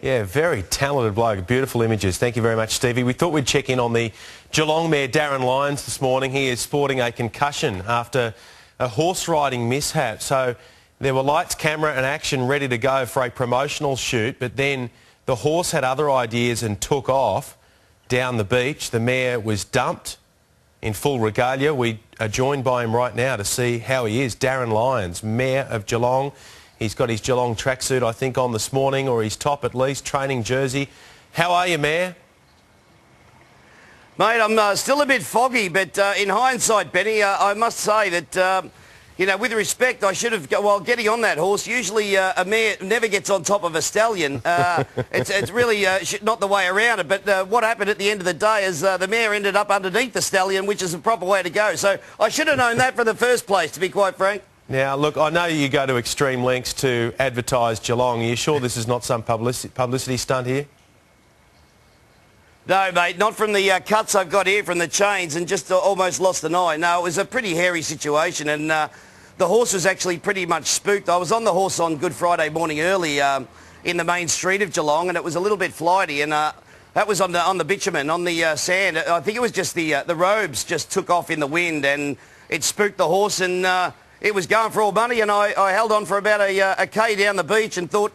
Yeah, very talented bloke. Beautiful images. Thank you very much, Stevie. We thought we'd check in on the Geelong mare, Darryn Lyons, this morning. He is sporting a concussion after a horse riding mishap. So there were lights, camera and action ready to go for a promotional shoot, but then the horse had other ideas and took off down the beach. The mare was dumped in full regalia. We are joined by him right now to see how he is. Darryn Lyons, Mayor of Geelong. He's got his Geelong tracksuit, I think, on this morning, or his top at least, training jersey. How are you, Mayor? Mate, I'm still a bit foggy, but in hindsight, Benny, I must say that, you know, with respect, I should have, while getting on that horse, usually a mare never gets on top of a stallion. It's really not the way around it, but what happened at the end of the day is the mare ended up underneath the stallion, which is the proper way to go. So I should have known that from the first place, to be quite frank. Now, look, I know you go to extreme lengths to advertise Geelong. Are you sure this is not some publicity stunt here? No, mate, not from the cuts I've got here from the chains, and just almost lost an eye. No, it was a pretty hairy situation, and the horse was actually pretty much spooked. I was on the horse on Good Friday morning early in the main street of Geelong, and it was a little bit flighty, and that was on the bitumen, on the sand. I think it was just the robes just took off in the wind, and it spooked the horse, and it was going for all money, and I held on for about a K down the beach and thought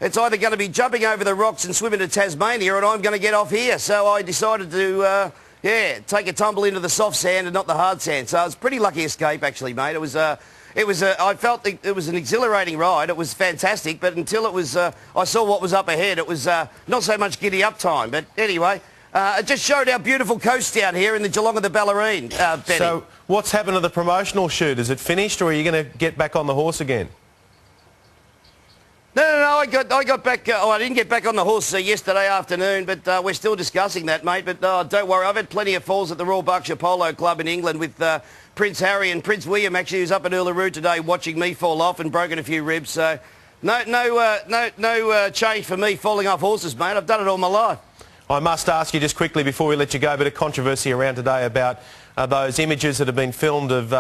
it's either going to be jumping over the rocks and swimming to Tasmania, or I'm going to get off here. So I decided to, take a tumble into the soft sand and not the hard sand. So it was a pretty lucky escape, actually, mate. I felt it was an exhilarating ride. It was fantastic, but until it was, I saw what was up ahead, it was not so much giddy up time. But anyway, it just showed our beautiful coast down here in the Geelong of the Ballerine, Benny. So what's happened to the promotional shoot? Is it finished, or are you going to get back on the horse again? No, I got back. I didn't get back on the horse yesterday afternoon, but we're still discussing that, mate. But don't worry, I've had plenty of falls at the Royal Berkshire Polo Club in England with Prince Harry and Prince William, actually, who's up at Uluru today watching me fall off and broken a few ribs. So no change for me falling off horses, mate. I've done it all my life. I must ask you just quickly before we let you go, a bit of controversy around today about those images that have been filmed of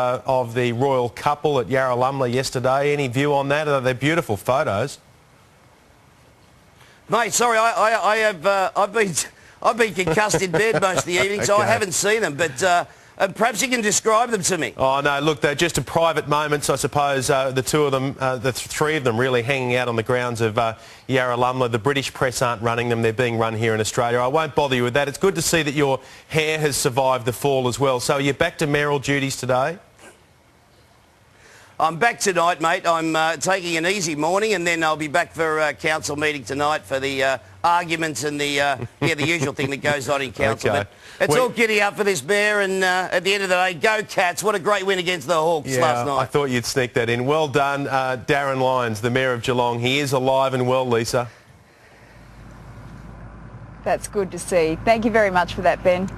the royal couple at Yarralumla yesterday. Any view on that? They're beautiful photos. Mate, sorry, I've been concussed in bed most of the evening, so Okay. I haven't seen them. But perhaps you can describe them to me. Oh no, look, they're just a private moments, I suppose. The two of them, the three of them, really hanging out on the grounds of Yarralumla. The British press aren't running them; they're being run here in Australia. I won't bother you with that. It's good to see that your hair has survived the fall as well. So, are you back to mayoral duties today? I'm back tonight, mate. I'm taking an easy morning, and then I'll be back for a council meeting tonight for the arguments and the usual thing that goes on in council. Okay. But it's all giddy up for this bear, and at the end of the day, go Cats. What a great win against the Hawks last night. I thought you'd sneak that in. Well done, Darryn Lyons, the Mayor of Geelong. He is alive and well, Lisa. That's good to see. Thank you very much for that, Ben.